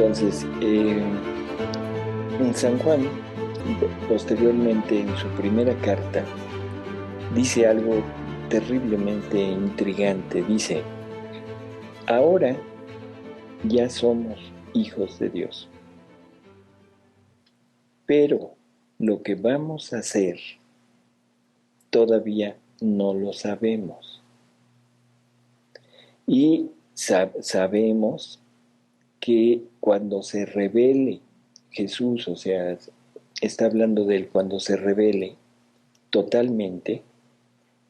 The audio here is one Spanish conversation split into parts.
Entonces, en San Juan, posteriormente en su primera carta, dice algo terriblemente intrigante. Dice, ahora ya somos hijos de Dios, pero lo que vamos a hacer todavía no lo sabemos. Y sabemos que cuando se revele Jesús, o sea, está hablando de él cuando se revele totalmente,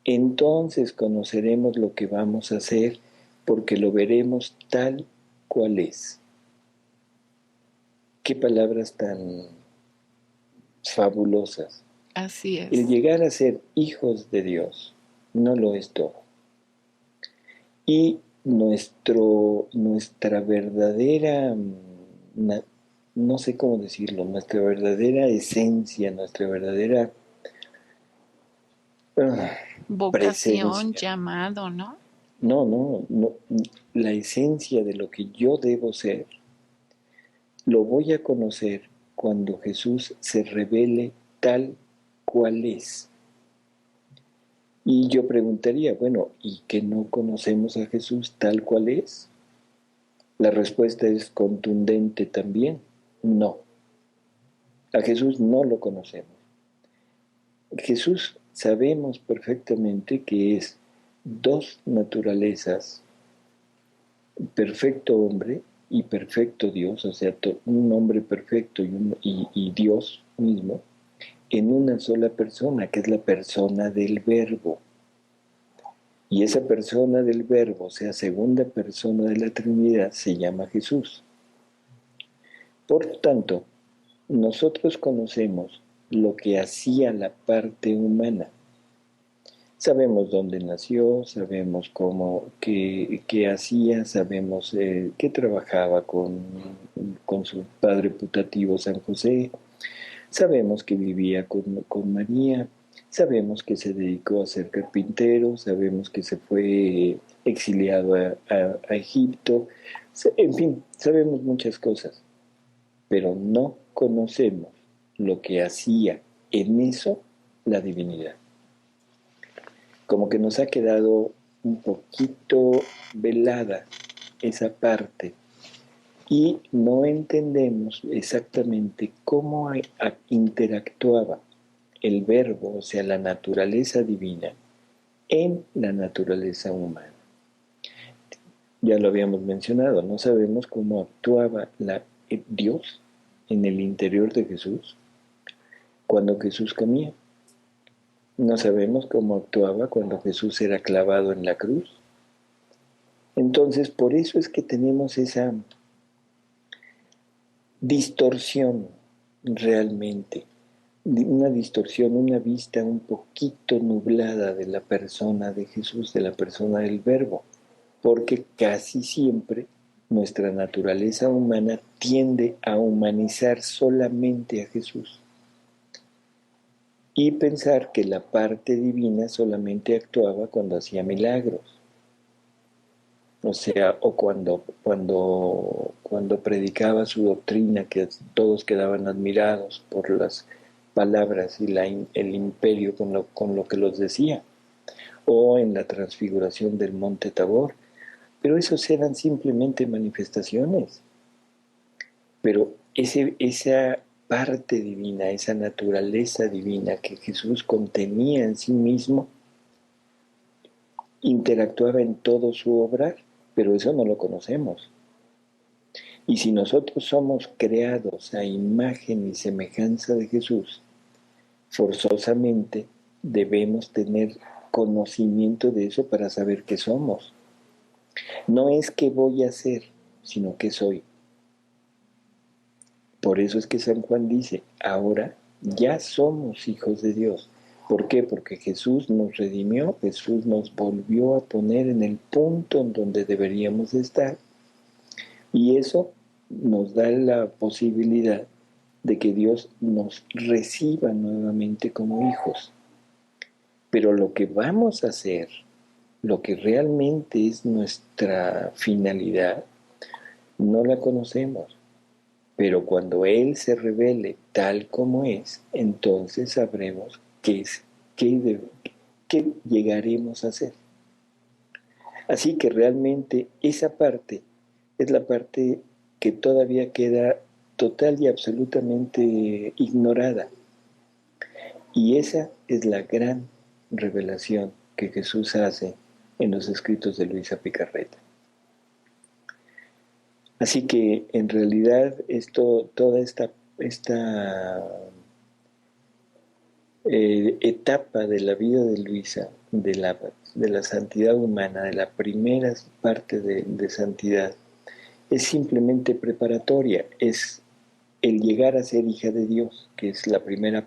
entonces conoceremos lo que vamos a hacer porque lo veremos tal cual es. Qué palabras tan fabulosas. Así El es. llegar a ser hijos de Dios no lo es todo. Y nuestra verdadera, no sé cómo decirlo, nuestra verdadera esencia, nuestra verdadera ah, Vocación, presencia. llamado, ¿no? No, la esencia de lo que yo debo ser, lo voy a conocer cuando Jesús se revele tal cual es. Y yo preguntaría, bueno, ¿y que no conocemos a Jesús tal cual es? La respuesta es contundente también, no. A Jesús no lo conocemos. Jesús sabemos perfectamente que es dos naturalezas, perfecto hombre y perfecto Dios, o sea, un hombre perfecto y Dios mismo, en una sola persona, que es la persona del Verbo. Y esa persona del Verbo, o sea, segunda persona de la Trinidad, se llama Jesús. Por lo tanto, nosotros conocemos lo que hacía la parte humana. Sabemos dónde nació, sabemos qué hacía, sabemos que trabajaba con su padre putativo San José, sabemos que vivía con María, sabemos que se dedicó a ser carpintero, sabemos que se fue exiliado a Egipto, en fin, sabemos muchas cosas, pero no conocemos lo que hacía en eso la divinidad. Como que nos ha quedado un poquito velada esa parte y no entendemos exactamente cómo interactuaba el verbo, o sea, la naturaleza divina, en la naturaleza humana. Ya lo habíamos mencionado, no sabemos cómo actuaba Dios en el interior de Jesús cuando Jesús comía. No sabemos cómo actuaba cuando Jesús era clavado en la cruz. Entonces, por eso es que tenemos esa distorsión realmente, una distorsión, una vista un poquito nublada de la persona de Jesús, de la persona del Verbo, porque casi siempre nuestra naturaleza humana tiende a humanizar solamente a Jesús y pensar que la parte divina solamente actuaba cuando hacía milagros. O sea, o cuando predicaba su doctrina, que todos quedaban admirados por las palabras y el imperio con lo que los decía, o en la transfiguración del monte Tabor. Pero esos eran simplemente manifestaciones. Pero esa parte divina, esa naturaleza divina que Jesús contenía en sí mismo, interactuaba en todo su obrar, pero eso no lo conocemos. Y si nosotros somos creados a imagen y semejanza de Jesús, forzosamente debemos tener conocimiento de eso para saber qué somos. No es qué voy a hacer, sino qué soy. Por eso es que San Juan dice, ahora ya somos hijos de Dios. ¿Por qué? Porque Jesús nos redimió, Jesús nos volvió a poner en el punto en donde deberíamos estar. Y eso nos da la posibilidad de que Dios nos reciba nuevamente como hijos. Pero lo que vamos a hacer, lo que realmente es nuestra finalidad, no la conocemos. Pero cuando Él se revele tal como es, entonces sabremos qué llegaremos a hacer. Así que realmente esa parte es la parte que todavía queda total y absolutamente ignorada. Y esa es la gran revelación que Jesús hace en los escritos de Luisa Picarreta. Así que en realidad toda esta etapa de la vida de Luisa, de la santidad humana, de la primera parte de santidad, es simplemente preparatoria, es el llegar a ser hija de Dios, que es la primera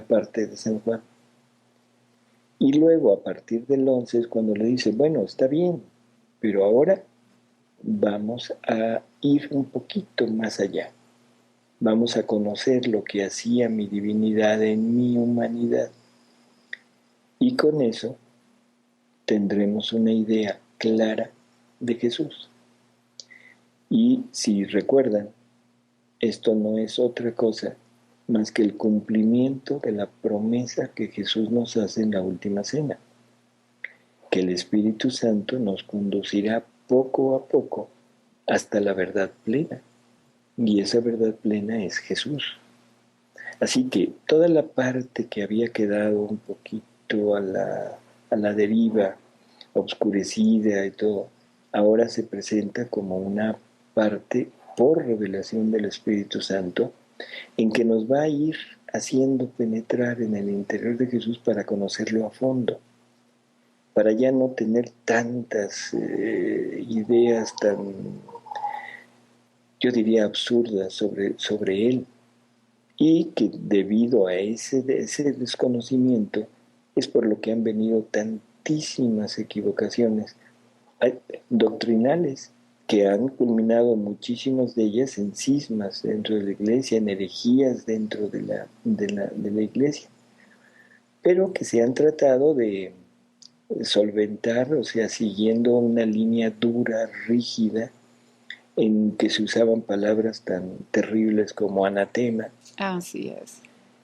parte de San Juan. Y luego a partir del 11 es cuando le dice, bueno, está bien, pero ahora vamos a ir un poquito más allá. Vamos a conocer lo que hacía mi divinidad en mi humanidad. Y con eso tendremos una idea clara de Jesús. Y si recuerdan, esto no es otra cosa más que el cumplimiento de la promesa que Jesús nos hace en la última cena, que el Espíritu Santo nos conducirá poco a poco hasta la verdad plena. Y esa verdad plena es Jesús. Así que toda la parte que había quedado un poquito a la deriva, obscurecida y todo, ahora se presenta como una parte por revelación del Espíritu Santo en que nos va a ir haciendo penetrar en el interior de Jesús para conocerlo a fondo, para ya no tener tantas ideas tan, yo diría, absurdas sobre Él, y que debido a ese desconocimiento es por lo que han venido tantísimas equivocaciones doctrinales que han culminado muchísimas de ellas en cismas dentro de la iglesia, en herejías dentro de la iglesia, pero que se han tratado de solventar, o sea, siguiendo una línea dura, rígida, en que se usaban palabras tan terribles como anatema. Así es.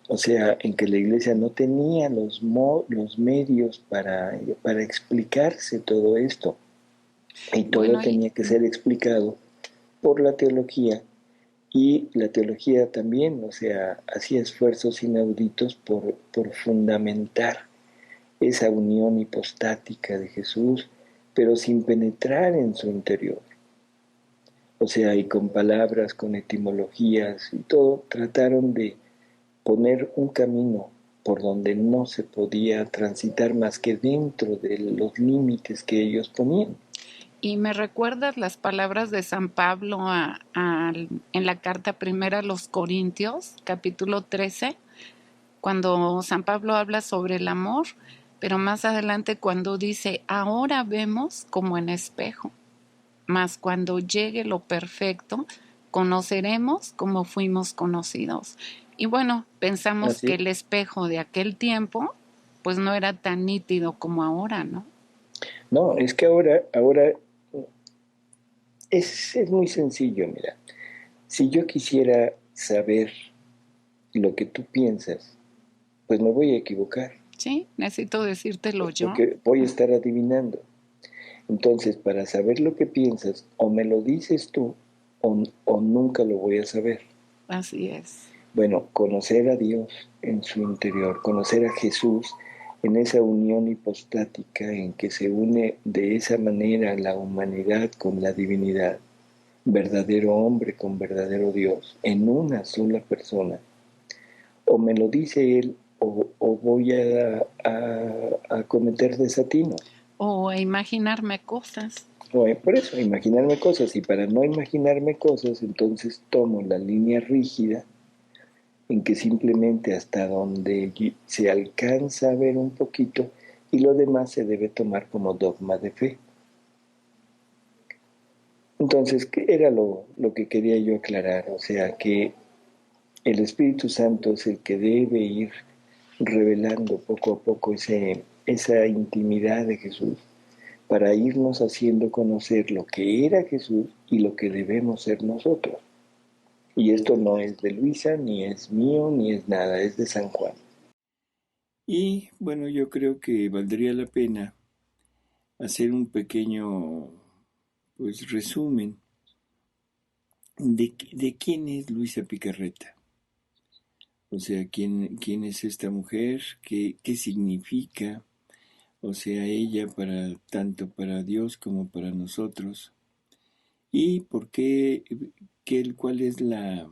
O sea, en que la iglesia no tenía los medios para explicarse todo esto. Y todo tenía que ser explicado por la teología. Y la teología también, o sea, hacía esfuerzos inauditos por fundamentar esa unión hipostática de Jesús, pero sin penetrar en su interior. O sea, y con palabras, con etimologías y todo, trataron de poner un camino por donde no se podía transitar más que dentro de los límites que ellos ponían. Y me recuerdas las palabras de San Pablo en la carta primera a los Corintios, capítulo 13, cuando San Pablo habla sobre el amor, pero más adelante cuando dice, ahora vemos como en espejo, mas cuando llegue lo perfecto, conoceremos como fuimos conocidos. Y bueno, pensamos que el espejo de aquel tiempo, pues no era tan nítido como ahora, ¿no? No, es que ahora es muy sencillo, mira. Si yo quisiera saber lo que tú piensas, pues me voy a equivocar. Sí, necesito decírtelo yo. Porque voy a estar adivinando. Entonces, para saber lo que piensas, o me lo dices tú, o nunca lo voy a saber. Así es. Bueno, conocer a Dios en su interior, conocer a Jesús en esa unión hipostática en que se une de esa manera la humanidad con la divinidad, verdadero hombre con verdadero Dios, en una sola persona. O me lo dice Él, o voy a cometer desatino. O a imaginarme cosas. Por eso, imaginarme cosas. Y para no imaginarme cosas, entonces tomo la línea rígida en que simplemente hasta donde se alcanza a ver un poquito y lo demás se debe tomar como dogma de fe. Entonces, ¿qué era lo que quería yo aclarar? O sea, que el Espíritu Santo es el que debe ir revelando poco a poco esa intimidad de Jesús para irnos haciendo conocer lo que era Jesús y lo que debemos ser nosotros. Y esto no es de Luisa, ni es mío, ni es nada, es de San Juan. Y bueno, yo creo que valdría la pena hacer un pequeño pues resumen de quién es Luisa Picarreta. O sea, quién es esta mujer, qué significa, o sea, ella para tanto para Dios como para nosotros, y por qué, cuál es la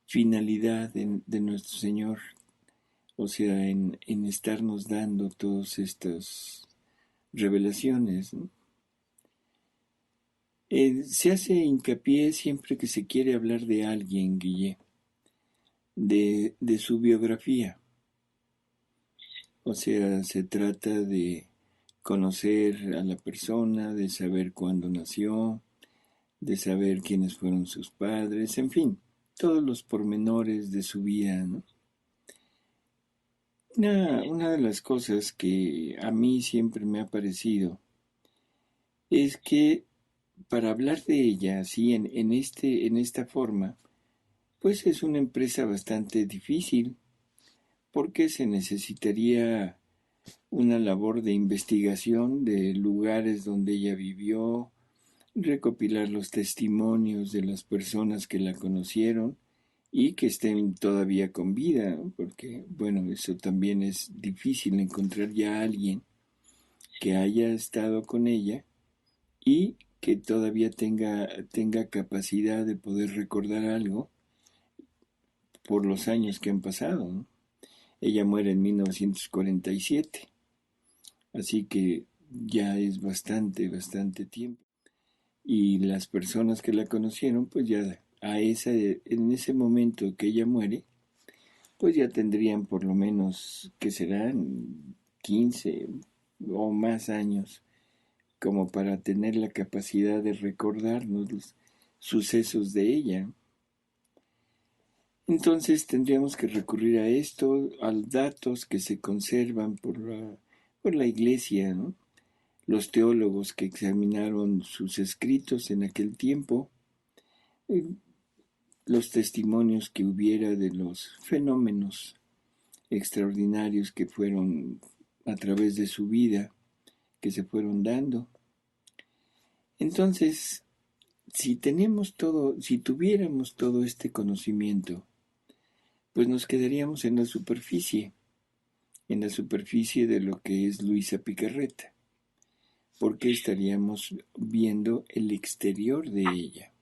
finalidad de nuestro Señor, o sea, en estarnos dando todas estas revelaciones, ¿no? Se hace hincapié siempre que se quiere hablar de alguien, Guille, de su biografía. O sea, se trata de conocer a la persona, de saber cuándo nació, de saber quiénes fueron sus padres, en fin, todos los pormenores de su vida, ¿no? Una de las cosas que a mí siempre me ha parecido es que para hablar de ella así en esta forma, pues es una empresa bastante difícil, porque se necesitaría una labor de investigación de lugares donde ella vivió, recopilar los testimonios de las personas que la conocieron y que estén todavía con vida, ¿no? Porque, bueno, eso también es difícil encontrar ya a alguien que haya estado con ella y que todavía tenga capacidad de poder recordar algo por los años que han pasado, ¿no? Ella muere en 1947, así que ya es bastante tiempo. Y las personas que la conocieron, pues ya en ese momento que ella muere, pues ya tendrían por lo menos, que serán 15 o más años, como para tener la capacidad de recordarnos los sucesos de ella. Entonces tendríamos que recurrir a esto, a datos que se conservan por la iglesia, ¿no? Los teólogos que examinaron sus escritos en aquel tiempo, eh, los testimonios que hubiera de los fenómenos extraordinarios que fueron a través de su vida, que se fueron dando. Entonces, si tuviéramos todo este conocimiento, pues nos quedaríamos en la superficie de lo que es Luisa Picarreta, porque estaríamos viendo el exterior de ella.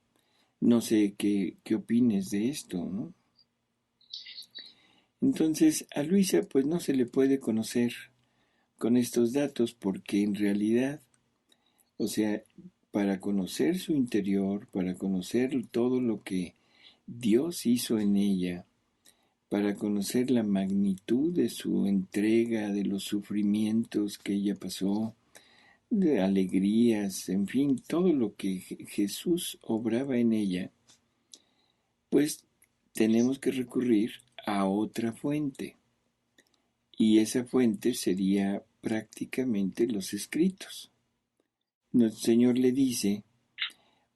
No sé qué opines de esto, ¿no? Entonces, a Luisa pues no se le puede conocer con estos datos porque en realidad, o sea, para conocer su interior, para conocer todo lo que Dios hizo en ella, para conocer la magnitud de su entrega, de los sufrimientos que ella pasó, de alegrías, en fin, todo lo que Jesús obraba en ella, pues tenemos que recurrir a otra fuente. Y esa fuente sería prácticamente los escritos. Nuestro Señor le dice,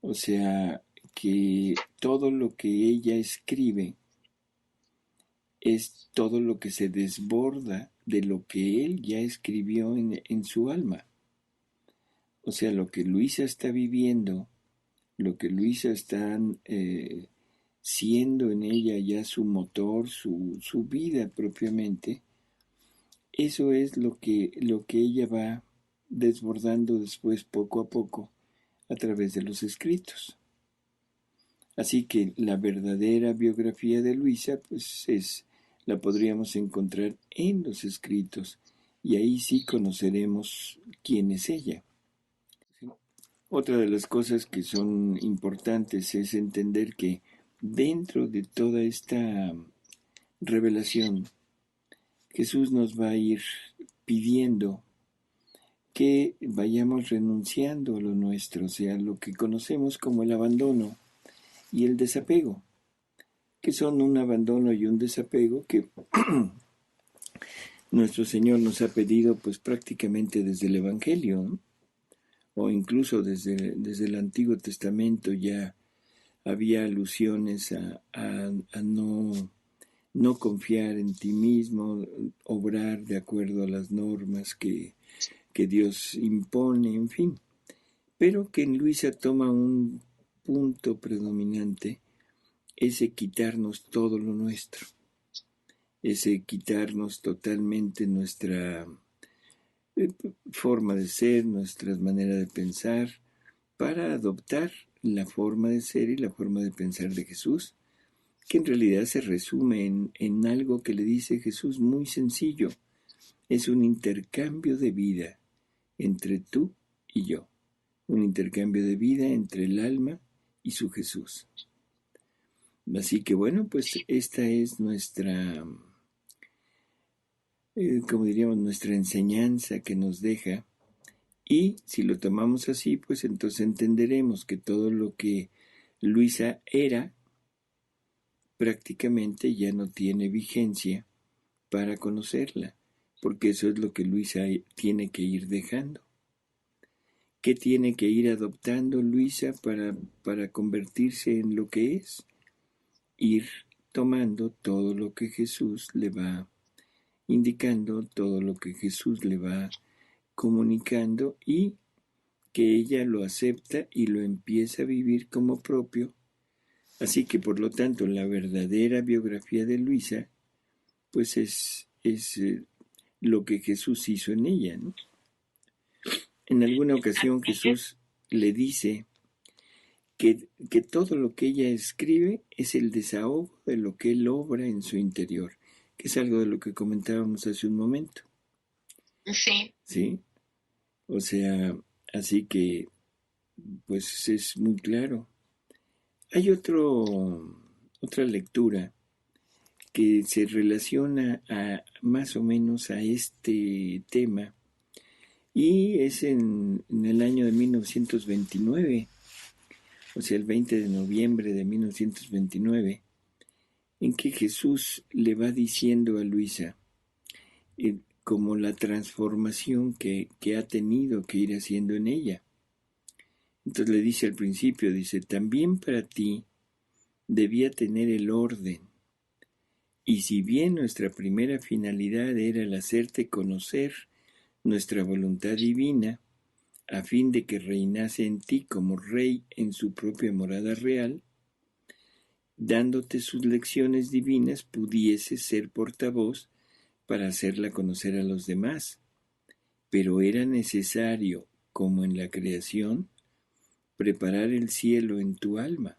o sea, que todo lo que ella escribe es todo lo que se desborda de lo que él ya escribió en su alma. O sea, lo que Luisa está viviendo, lo que Luisa está siendo en ella ya su motor, su vida propiamente, eso es lo que ella va desbordando después poco a poco a través de los escritos. Así que la verdadera biografía de Luisa, pues la podríamos encontrar en los escritos y ahí sí conoceremos quién es ella. Otra de las cosas que son importantes es entender que dentro de toda esta revelación, Jesús nos va a ir pidiendo que vayamos renunciando a lo nuestro, o sea, lo que conocemos como el abandono y el desapego, que son un abandono y un desapego que nuestro Señor nos ha pedido pues prácticamente desde el Evangelio, ¿no? O incluso desde el Antiguo Testamento ya había alusiones a no confiar en ti mismo, obrar de acuerdo a las normas que Dios impone, en fin. Pero que en Luisa toma un punto predominante, ese quitarnos todo lo nuestro, ese quitarnos totalmente nuestra forma de ser, nuestra manera de pensar, para adoptar la forma de ser y la forma de pensar de Jesús, que en realidad se resume en algo que le dice Jesús muy sencillo. Es un intercambio de vida entre tú y yo, un intercambio de vida entre el alma y su Jesús. Así que bueno, pues esta es nuestra, como diríamos, nuestra enseñanza que nos deja. Y si lo tomamos así, pues entonces entenderemos que todo lo que Luisa era, prácticamente ya no tiene vigencia para conocerla, porque eso es lo que Luisa tiene que ir dejando. ¿Qué tiene que ir adoptando Luisa para convertirse en lo que es? Ir tomando todo lo que Jesús le va indicando, todo lo que Jesús le va comunicando, y que ella lo acepta y lo empieza a vivir como propio. Así que por lo tanto la verdadera biografía de Luisa pues es lo que Jesús hizo en ella, ¿no? En alguna ocasión Jesús le dice que todo lo que ella escribe es el desahogo de lo que él obra en su interior, que es algo de lo que comentábamos hace un momento. Sí. ¿Sí? O sea, así que pues es muy claro. Hay otra lectura que se relaciona más o menos a este tema, y es en el año de 1929, o sea, el 20 de noviembre de 1929, en que Jesús le va diciendo a Luisa como la transformación que ha tenido que ir haciendo en ella. Entonces le dice al principio, dice, también para ti debía tener el orden. Y si bien nuestra primera finalidad era el hacerte conocer nuestra voluntad divina, a fin de que reinase en ti como rey en su propia morada real, dándote sus lecciones divinas pudiese ser portavoz para hacerla conocer a los demás. Pero era necesario, como en la creación, preparar el cielo en tu alma,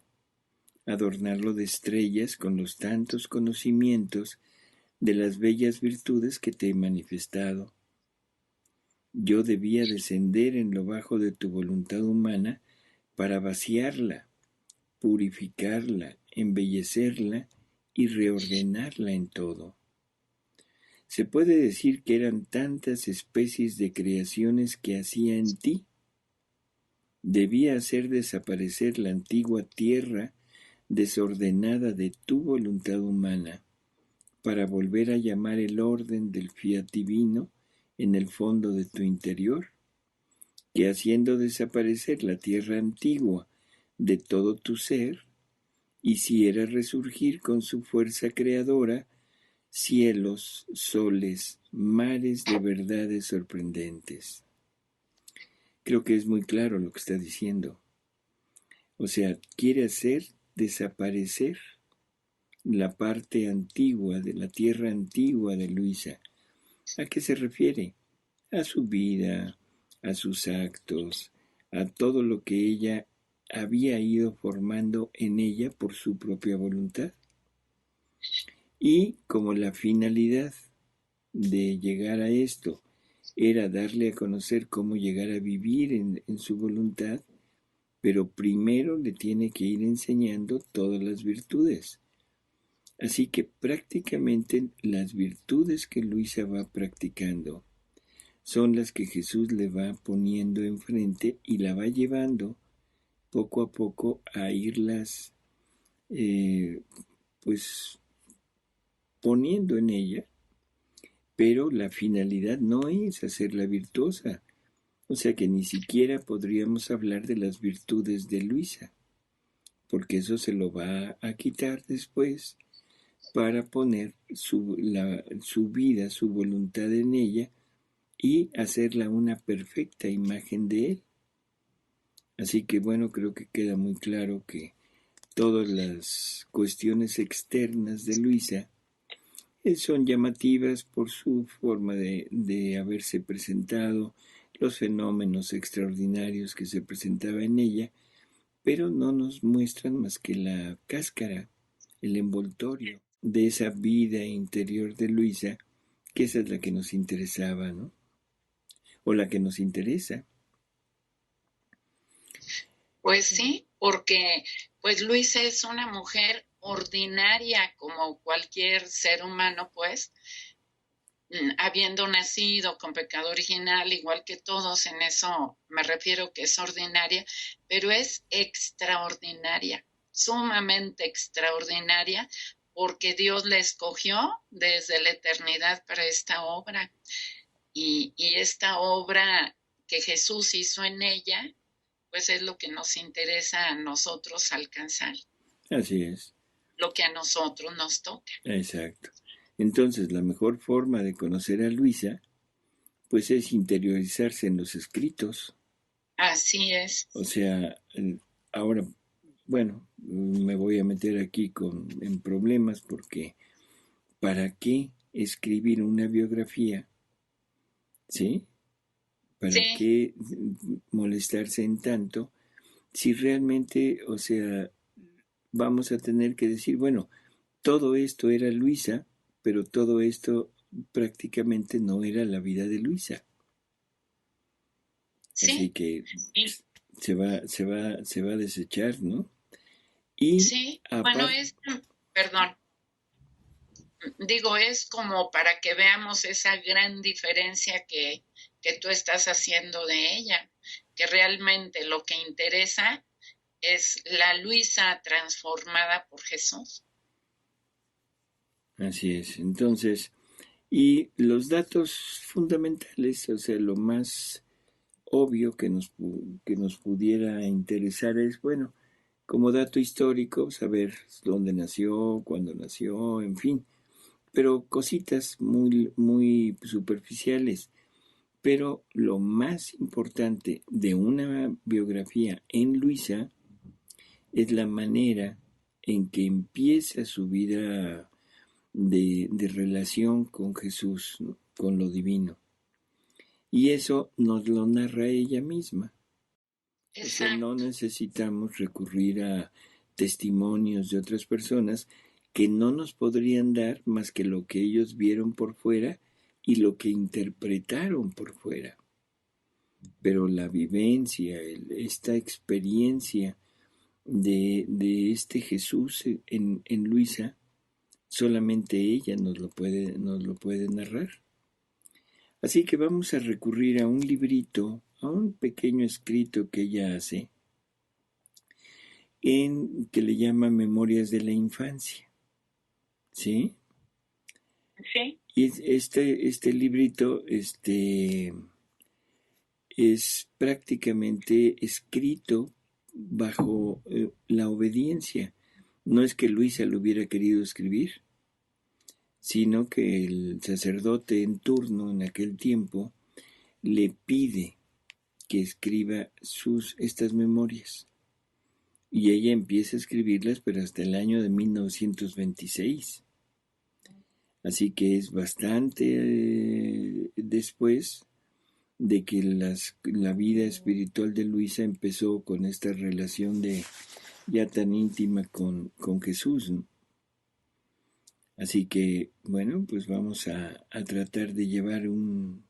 adornarlo de estrellas con los tantos conocimientos de las bellas virtudes que te he manifestado. Yo debía descender en lo bajo de tu voluntad humana para vaciarla, purificarla, embellecerla y reordenarla en todo. Se puede decir que eran tantas especies de creaciones que hacía en ti. Debía hacer desaparecer la antigua tierra desordenada de tu voluntad humana, para volver a llamar el orden del fiat divino en el fondo de tu interior, que haciendo desaparecer la tierra antigua de todo tu ser, hiciera resurgir con su fuerza creadora cielos, soles, mares de verdades sorprendentes. Creo que es muy claro lo que está diciendo. O sea, quiere hacer desaparecer la parte antigua de la tierra antigua de Luisa. ¿A qué se refiere? A su vida, a sus actos, a todo lo que ella había ido formando en ella por su propia voluntad. Y como la finalidad de llegar a esto era darle a conocer cómo llegar a vivir en su voluntad, pero primero le tiene que ir enseñando todas las virtudes. Así que prácticamente las virtudes que Luisa va practicando son las que Jesús le va poniendo enfrente y la va llevando poco a poco a irlas pues poniendo en ella, pero la finalidad no es hacerla virtuosa, o sea que ni siquiera podríamos hablar de las virtudes de Luisa, porque eso se lo va a quitar después para poner su vida, su voluntad en ella y hacerla una perfecta imagen de Él. Así que bueno, creo que queda muy claro que todas las cuestiones externas de Luisa son llamativas por su forma de haberse presentado, los fenómenos extraordinarios que se presentaba en ella, pero no nos muestran más que la cáscara, el envoltorio de esa vida interior de Luisa, que esa es la que nos interesaba, ¿no? O la que nos interesa. Pues sí, porque pues Luisa es una mujer ordinaria como cualquier ser humano, pues, habiendo nacido con pecado original, igual que todos, en eso me refiero que es ordinaria, pero es extraordinaria, sumamente extraordinaria, porque Dios la escogió desde la eternidad para esta obra. Y esta obra que Jesús hizo en ella, pues es lo que nos interesa a nosotros alcanzar. Así es. Lo que a nosotros nos toca. Exacto. Entonces, la mejor forma de conocer a Luisa, pues es interiorizarse en los escritos. Así es. O sea, ahora, bueno, me voy a meter aquí en problemas porque ¿para qué escribir una biografía? ¿Sí? ¿Para Sí, qué molestarse en tanto si realmente, o sea, vamos a tener que decir, bueno, todo esto era Luisa, pero todo esto prácticamente no era la vida de Luisa. Así sí, que y, se va a desechar, ¿no? Y sí. Bueno, aparte, perdón, digo, es como para que veamos esa gran diferencia que tú estás haciendo de ella, que realmente lo que interesa es la Luisa transformada por Jesús. así es. Entonces, y los datos fundamentales, o sea, lo más obvio que nos pudiera interesar es, bueno, como dato histórico, saber dónde nació, cuándo nació, en fin, pero cositas muy superficiales. Pero lo más importante de una biografía en Luisa es la manera en que empieza su vida de relación con Jesús, ¿no? Con lo divino. Y eso nos lo narra ella misma. O sea, no Exacto. necesitamos recurrir a testimonios de otras personas que no nos podrían dar más que lo que ellos vieron por fuera y lo que interpretaron por fuera. Pero la vivencia, esta experiencia de este Jesús en Luisa, solamente ella nos lo puede narrar. Así que vamos a recurrir a un librito, a un pequeño escrito que ella hace, que le llama Memorias de la Infancia. ¿Sí? Sí. Y este librito es prácticamente escrito bajo la obediencia. No es que Luisa lo hubiera querido escribir, sino que el sacerdote en turno en aquel tiempo le pide que escriba estas memorias. Y ella empieza a escribirlas, pero hasta el año de 1926. Así que es bastante después de que la vida espiritual de Luisa empezó con esta relación ya tan íntima con Jesús, ¿no? Así que, bueno, pues vamos a tratar de llevar un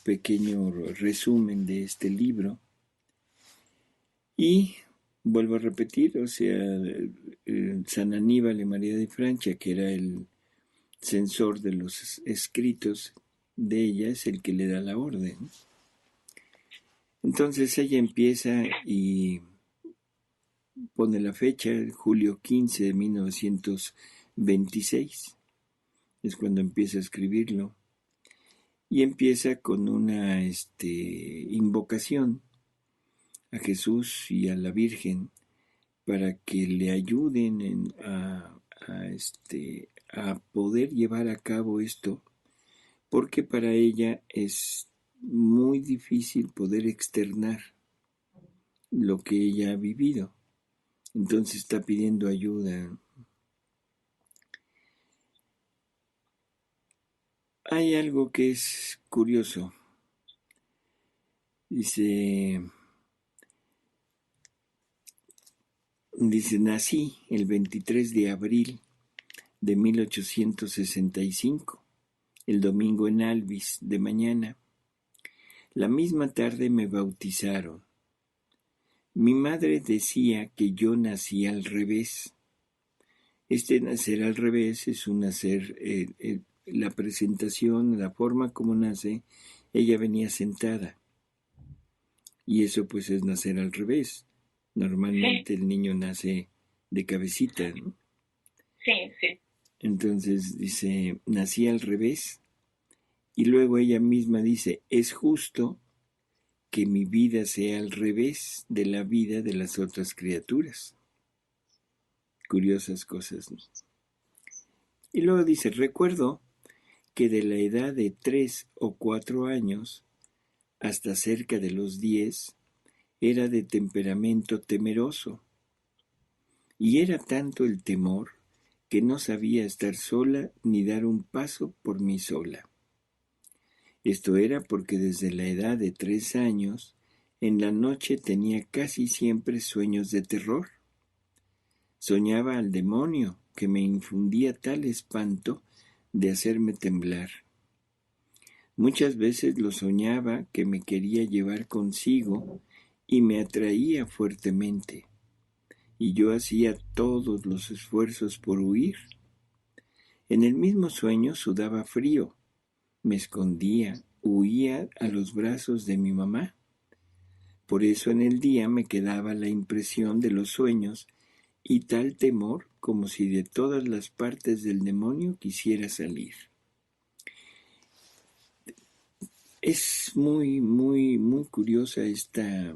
pequeño resumen de este libro. Y vuelvo a repetir, o sea, San Aníbal y María de Francia, que era el censor de los escritos de ella, es el que le da la orden. Entonces ella empieza y pone la fecha, julio 15 de 1926. Es cuando empieza a escribirlo. Y empieza con una invocación a Jesús y a la Virgen para que le ayuden a poder llevar a cabo esto, porque para ella es muy difícil poder externar lo que ella ha vivido. Entonces está pidiendo ayuda. Hay algo que es curioso. Dice, nací el 23 de abril de 1865, el domingo en Alvis de mañana. La misma tarde me bautizaron. Mi madre decía que yo nací al revés. Este nacer al revés es un nacer, la presentación, la forma como nace, ella venía sentada. Y eso pues es nacer al revés. Normalmente el niño nace de cabecita, ¿no? Sí. Entonces dice, nací al revés. Y luego ella misma dice, es justo que mi vida sea al revés de la vida de las otras criaturas. Curiosas cosas, ¿no? Y luego dice, recuerdo que de la edad de 3 o 4 años hasta cerca de los 10 era de temperamento temeroso. Y era tanto el temor que no sabía estar sola ni dar un paso por mí sola. Esto era porque desde la edad de 3 años, en la noche tenía casi siempre sueños de terror. Soñaba al demonio, que me infundía tal espanto de hacerme temblar. Muchas veces lo soñaba que me quería llevar consigo y me atraía fuertemente, y yo hacía todos los esfuerzos por huir. En el mismo sueño sudaba frío, me escondía, huía a los brazos de mi mamá. Por eso en el día me quedaba la impresión de los sueños y tal temor como si de todas las partes del demonio quisiera salir. Es muy, muy, muy curiosa este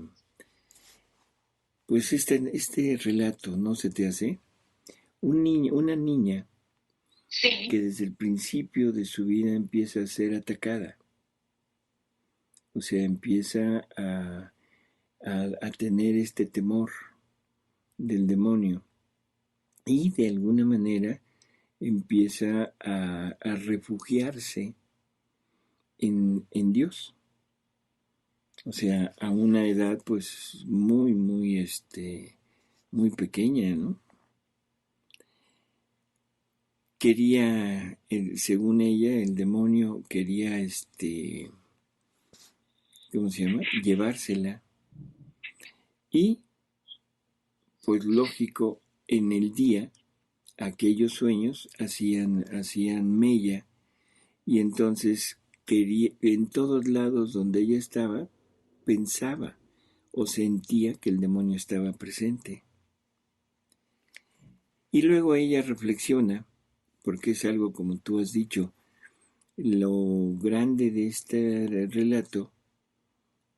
relato, ¿no se te hace? Una niña Sí. que desde el principio de su vida empieza a ser atacada. O sea, empieza a tener este temor del demonio y de alguna manera empieza a refugiarse en Dios. O sea, a una edad pues muy, muy, muy pequeña, ¿no? Quería, según ella, el demonio quería, ¿cómo se llama? Llevársela. Y, pues lógico, en el día, aquellos sueños hacían mella, y entonces quería, en todos lados donde ella estaba, pensaba o sentía que el demonio estaba presente. Y luego ella reflexiona, porque es algo como tú has dicho, lo grande de este relato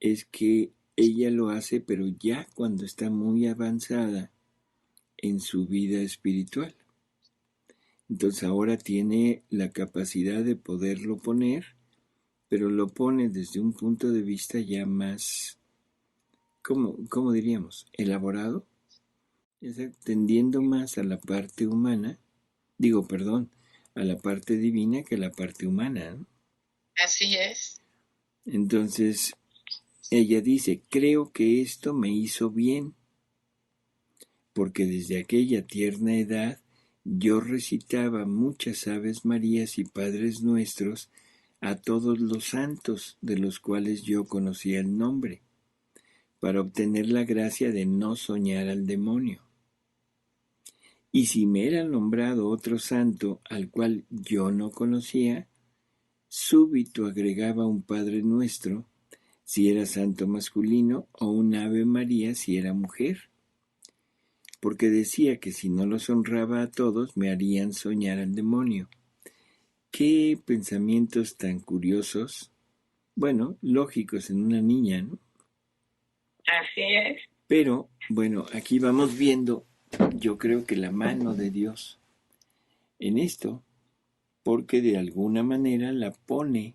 es que ella lo hace, pero ya cuando está muy avanzada en su vida espiritual. Entonces ahora tiene la capacidad de poderlo poner, pero lo pone desde un punto de vista ya más, ¿cómo diríamos? Elaborado, tendiendo más a la parte humana, a la parte divina que a la parte humana, ¿no? Así es. Entonces, ella dice, creo que esto me hizo bien, porque desde aquella tierna edad yo recitaba muchas Aves Marías y Padres Nuestros a todos los santos de los cuales yo conocía el nombre, para obtener la gracia de no soñar al demonio. Y si me era nombrado otro santo al cual yo no conocía, súbito agregaba un Padre Nuestro si era santo masculino o un Ave María si era mujer, porque decía que si no los honraba a todos me harían soñar al demonio. ¡Qué pensamientos tan curiosos! Bueno, lógicos en una niña, ¿no? Así es. Pero, bueno, aquí vamos viendo, yo creo que la mano de Dios en esto, porque de alguna manera la pone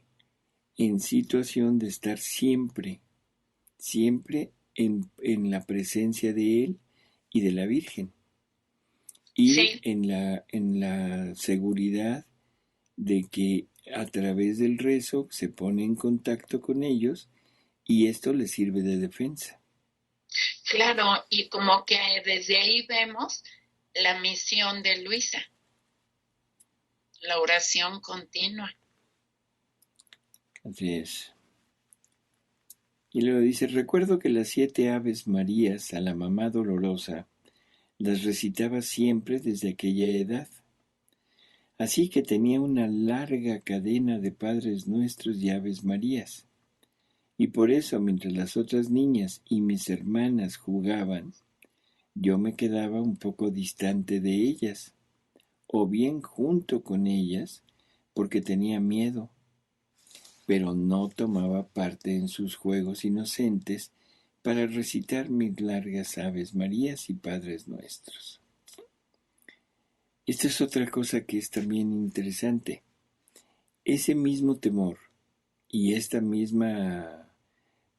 en situación de estar siempre, siempre en la presencia de Él y de la Virgen, y Sí, en la seguridad de que a través del rezo se pone en contacto con ellos y esto les sirve de defensa. claro, y como que desde ahí vemos la misión de Luisa, la oración continua. Así es. Y luego dice, recuerdo que las 7 Aves Marías a la mamá dolorosa las recitaba siempre desde aquella edad. Así que tenía una larga cadena de Padres Nuestros y Aves Marías. Y por eso, mientras las otras niñas y mis hermanas jugaban, yo me quedaba un poco distante de ellas, o bien junto con ellas, porque tenía miedo, pero no tomaba parte en sus juegos inocentes para recitar mis largas Aves Marías y Padres Nuestros. Esta es otra cosa que es también interesante. Ese mismo temor y esta misma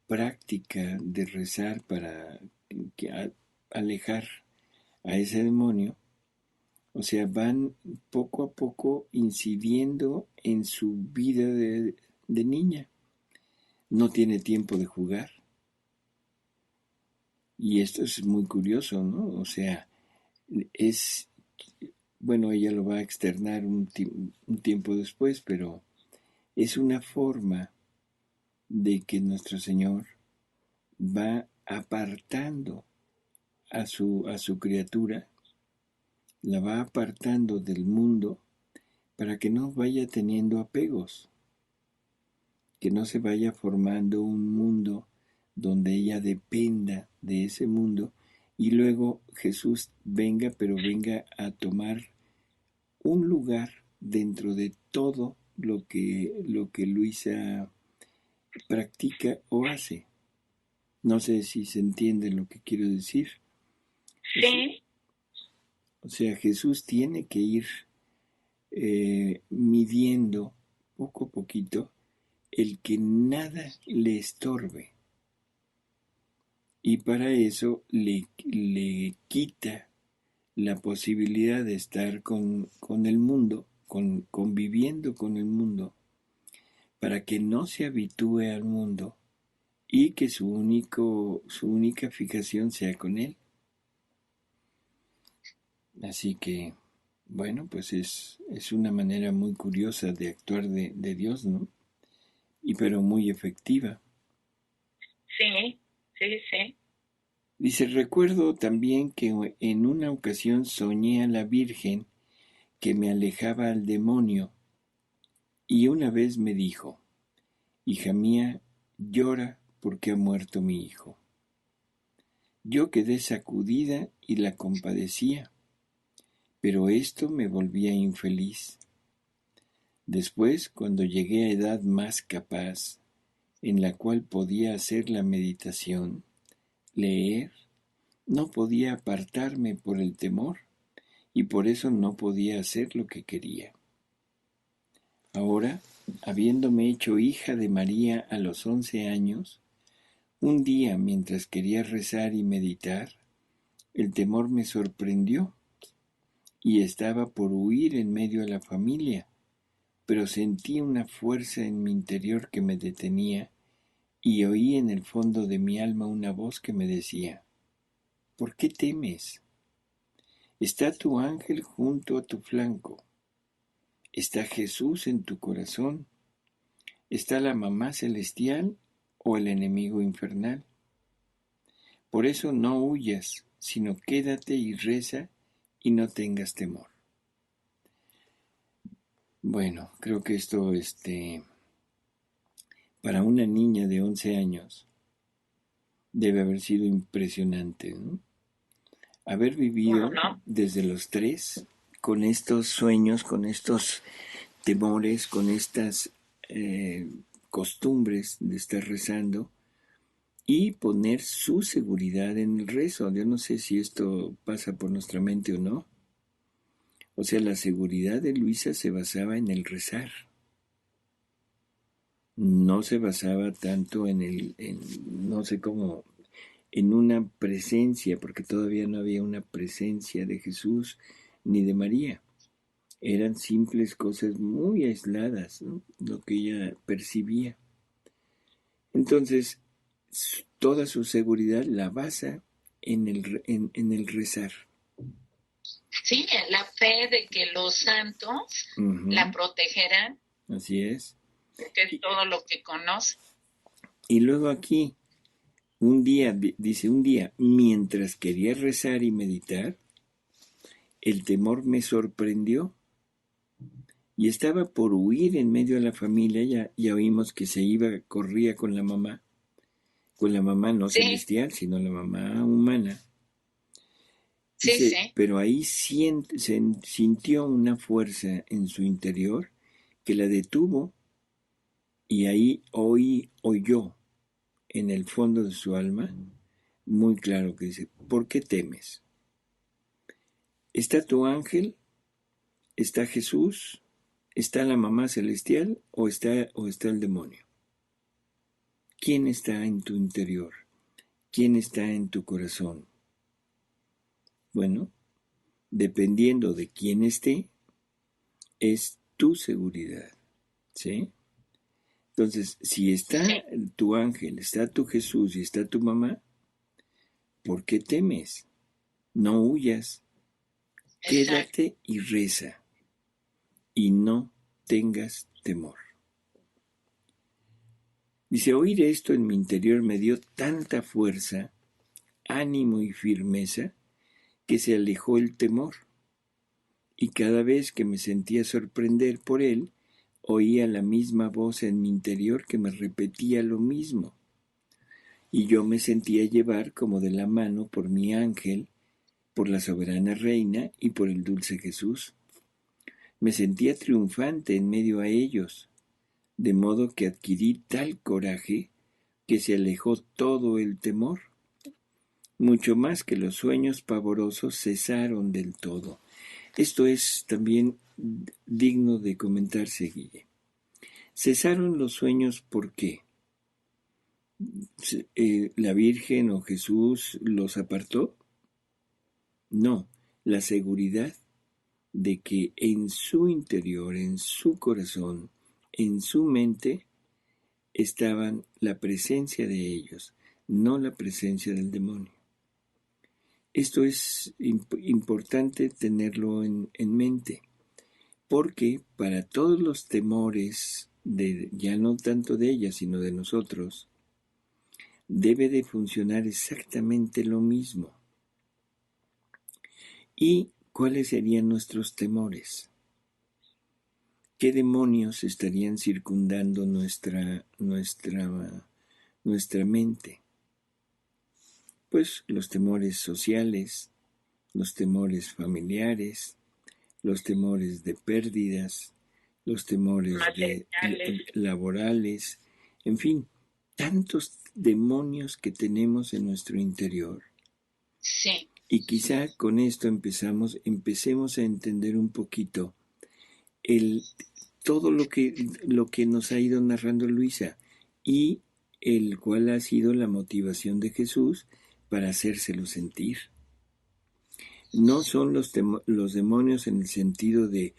práctica de rezar para alejar a ese demonio, o sea, van poco a poco incidiendo en su vida de niña. No tiene tiempo de jugar. Y esto es muy curioso, ¿no? O sea, es, bueno, ella lo va a externar un tiempo después, pero es una forma de que nuestro Señor va apartando a su criatura, la va apartando del mundo para que no vaya teniendo apegos, que no se vaya formando un mundo donde ella dependa de ese mundo y luego Jesús venga, pero venga a tomar un lugar dentro de todo lo que Luisa practica o hace. No sé si se entiende lo que quiero decir. Sí, O sea, Jesús tiene que ir midiendo poco a poquito el que nada le estorbe. Y para eso le quita la posibilidad de estar con el mundo, conviviendo con el mundo, para que no se habitúe al mundo y que su única fijación sea con él. Así que, bueno, pues es una manera muy curiosa de actuar de Dios, ¿no? Y pero muy efectiva. sí, sí, sí. Dice, recuerdo también que en una ocasión soñé a la Virgen que me alejaba al demonio y una vez me dijo, hija mía, llora porque ha muerto mi hijo. Yo quedé sacudida y la compadecía, pero esto me volvía infeliz. Después, cuando llegué a edad más capaz, en la cual podía hacer la meditación, leer, no podía apartarme por el temor y por eso no podía hacer lo que quería. Ahora, habiéndome hecho hija de María a los 11 años, un día mientras quería rezar y meditar, el temor me sorprendió y estaba por huir en medio de la familia, pero sentí una fuerza en mi interior que me detenía y oí en el fondo de mi alma una voz que me decía, ¿por qué temes? Está tu ángel junto a tu flanco, está Jesús en tu corazón, está la mamá celestial o el enemigo infernal. Por eso no huyas, sino quédate y reza y no tengas temor. Bueno, creo que esto, para una niña de 11 años, debe haber sido impresionante, ¿no? Haber ¿Cómo vivido no? desde los 3 con estos sueños, con estos temores, con estas costumbres de estar rezando y poner su seguridad en el rezo. Yo no sé si esto pasa por nuestra mente o no. O sea, la seguridad de Luisa se basaba en el rezar. No se basaba tanto no sé cómo, en una presencia, porque todavía no había una presencia de Jesús ni de María. Eran simples cosas muy aisladas, ¿no? Lo que ella percibía. Entonces, toda su seguridad la basa en el rezar. Sí, la fe de que los santos la protegerán. Así es. Porque es todo lo que conoce. Y luego aquí, un día, mientras quería rezar y meditar, el temor me sorprendió y estaba por huir en medio de la familia. Ya oímos que corría con la mamá no celestial, sino la mamá humana. Dice, pero ahí sintió una fuerza en su interior que la detuvo y ahí oyó en el fondo de su alma muy claro que dice, ¿por qué temes? ¿Está tu ángel? ¿Está Jesús? ¿Está la mamá celestial o está el demonio? ¿Quién está en tu interior? ¿Quién está en tu corazón? Bueno, dependiendo de quién esté, es tu seguridad, ¿sí? Entonces, si está tu ángel, está tu Jesús y está tu mamá, ¿por qué temes? No huyas, quédate y reza, y no tengas temor. Dice, oír esto en mi interior me dio tanta fuerza, ánimo y firmeza, que se alejó el temor. Y cada vez que me sentía sorprender por él, oía la misma voz en mi interior que me repetía lo mismo. Y yo me sentía llevar como de la mano por mi ángel, por la soberana reina y por el dulce Jesús. Me sentía triunfante en medio a ellos, de modo que adquirí tal coraje que se alejó todo el temor. Mucho más que los sueños pavorosos cesaron del todo. Esto es también digno de comentarse, Guille. ¿Cesaron los sueños por qué? ¿La Virgen o Jesús los apartó? No, la seguridad de que en su interior, en su corazón, en su mente, estaban la presencia de ellos, no la presencia del demonio. Esto es importante tenerlo en mente, porque para todos los temores, ya no tanto de ella, sino de nosotros, debe de funcionar exactamente lo mismo. ¿Y cuáles serían nuestros temores? ¿Qué demonios estarían circundando nuestra mente? Pues los temores sociales, los temores familiares, los temores de pérdidas, los temores laborales, en fin, tantos demonios que tenemos en nuestro interior. Sí. Y quizá con esto empecemos a entender un poquito todo lo que nos ha ido narrando Luisa y el cual ha sido la motivación de Jesús para hacérselo sentir. No son los demonios en el sentido de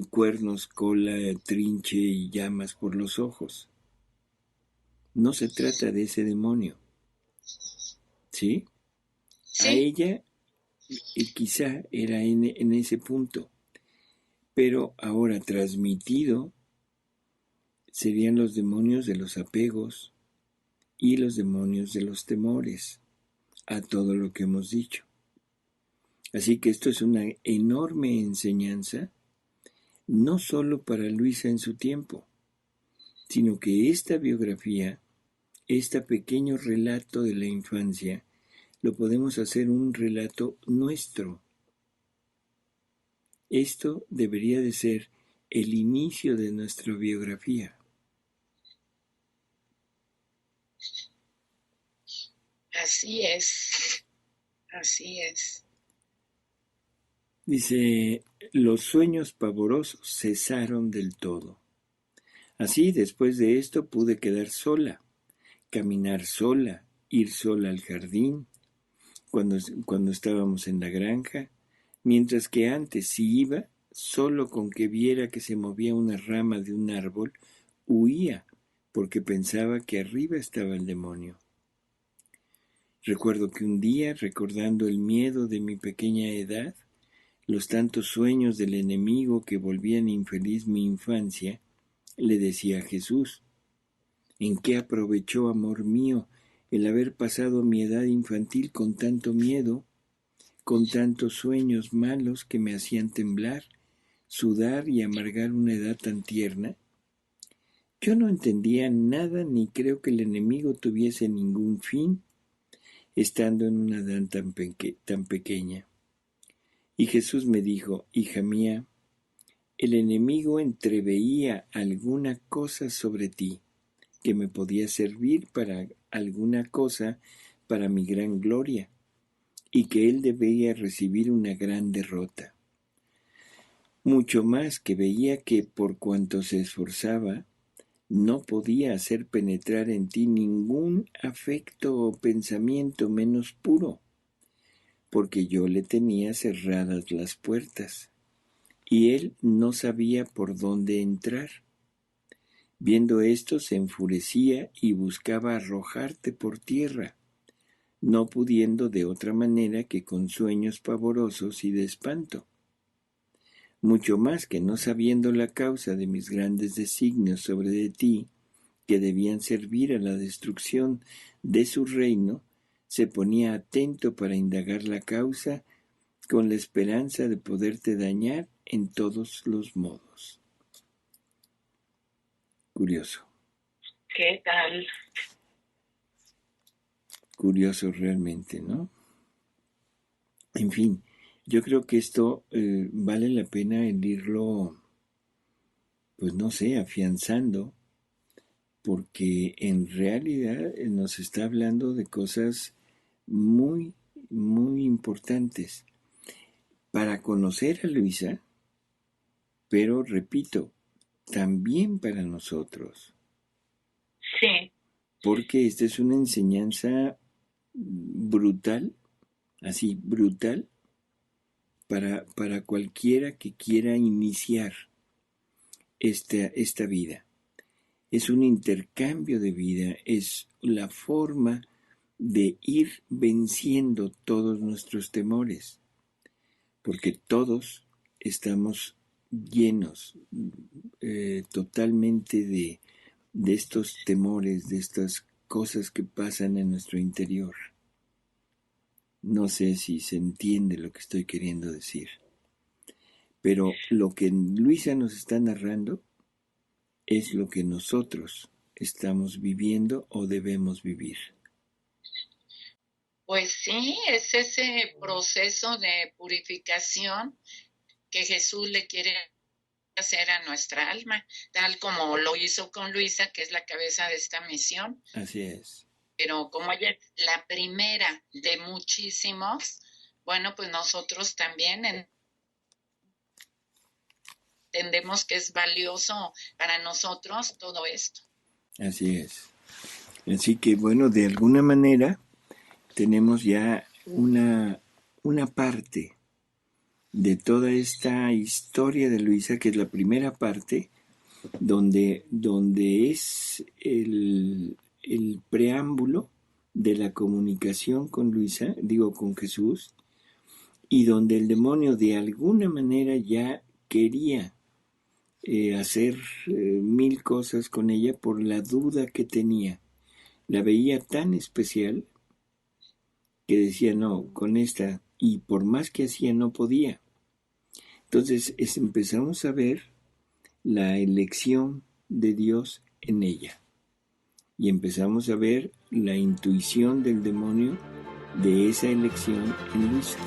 cuernos, cola, trinche y llamas por los ojos. No se trata de ese demonio. ¿Sí? A ella quizá era en ese punto, pero ahora transmitido serían los demonios de los apegos y los demonios de los temores a todo lo que hemos dicho. Así que esto es una enorme enseñanza, no solo para Luisa en su tiempo, sino que esta biografía, este pequeño relato de la infancia, lo podemos hacer un relato nuestro. Esto debería de ser el inicio de nuestra biografía. Así es, así es. Dice, los sueños pavorosos cesaron del todo. Así, después de esto, pude quedar sola, caminar sola, ir sola al jardín, cuando estábamos en la granja, mientras que antes, si iba, solo con que viera que se movía una rama de un árbol, huía, porque pensaba que arriba estaba el demonio. Recuerdo que un día, recordando el miedo de mi pequeña edad, los tantos sueños del enemigo que volvían infeliz mi infancia, le decía a Jesús, ¿en qué aprovechó, amor mío, el haber pasado mi edad infantil con tanto miedo, con tantos sueños malos que me hacían temblar, sudar y amargar una edad tan tierna? Yo no entendía nada ni creo que el enemigo tuviese ningún fin, estando en una edad tan pequeña. Y Jesús me dijo, hija mía, el enemigo entreveía alguna cosa sobre ti, que me podía servir para alguna cosa para mi gran gloria, y que él debía recibir una gran derrota. Mucho más que veía que por cuanto se esforzaba, no podía hacer penetrar en ti ningún afecto o pensamiento menos puro, porque yo le tenía cerradas las puertas, y él no sabía por dónde entrar. Viendo esto se enfurecía y buscaba arrojarte por tierra, no pudiendo de otra manera que con sueños pavorosos y de espanto. Mucho más que no sabiendo la causa de mis grandes designios sobre de ti, que debían servir a la destrucción de su reino, se ponía atento para indagar la causa con la esperanza de poderte dañar en todos los modos. Curioso. ¿Qué tal? Curioso realmente, ¿no? En fin, yo creo que esto vale la pena el irlo, pues no sé, afianzando, porque en realidad nos está hablando de cosas muy, muy importantes para conocer a Luisa, pero repito, también para nosotros. Sí. Porque esta es una enseñanza brutal, así brutal, para cualquiera que quiera iniciar esta vida. Es un intercambio de vida, es la forma de ir venciendo todos nuestros temores, porque todos estamos llenos totalmente de estos temores, de estas cosas que pasan en nuestro interior. No sé si se entiende lo que estoy queriendo decir, pero lo que Luisa nos está narrando es lo que nosotros estamos viviendo o debemos vivir. Pues sí, es ese proceso de purificación que Jesús le quiere hacer a nuestra alma, tal como lo hizo con Luisa, que es la cabeza de esta misión. Así es. Pero como ella es la primera de muchísimos, bueno, pues nosotros también entendemos que es valioso para nosotros todo esto. Así es. Así que bueno, de alguna manera tenemos ya una parte de toda esta historia de Luisa, que es la primera parte, donde es el preámbulo de la comunicación con Luisa, con Jesús, y donde el demonio de alguna manera ya quería hacer mil cosas con ella por la duda que tenía. La veía tan especial que decía, no, con esta, y por más que hacía no podía. Entonces empezamos a ver la elección de Dios en ella. Y empezamos a ver la intuición del demonio de esa elección en Luisa.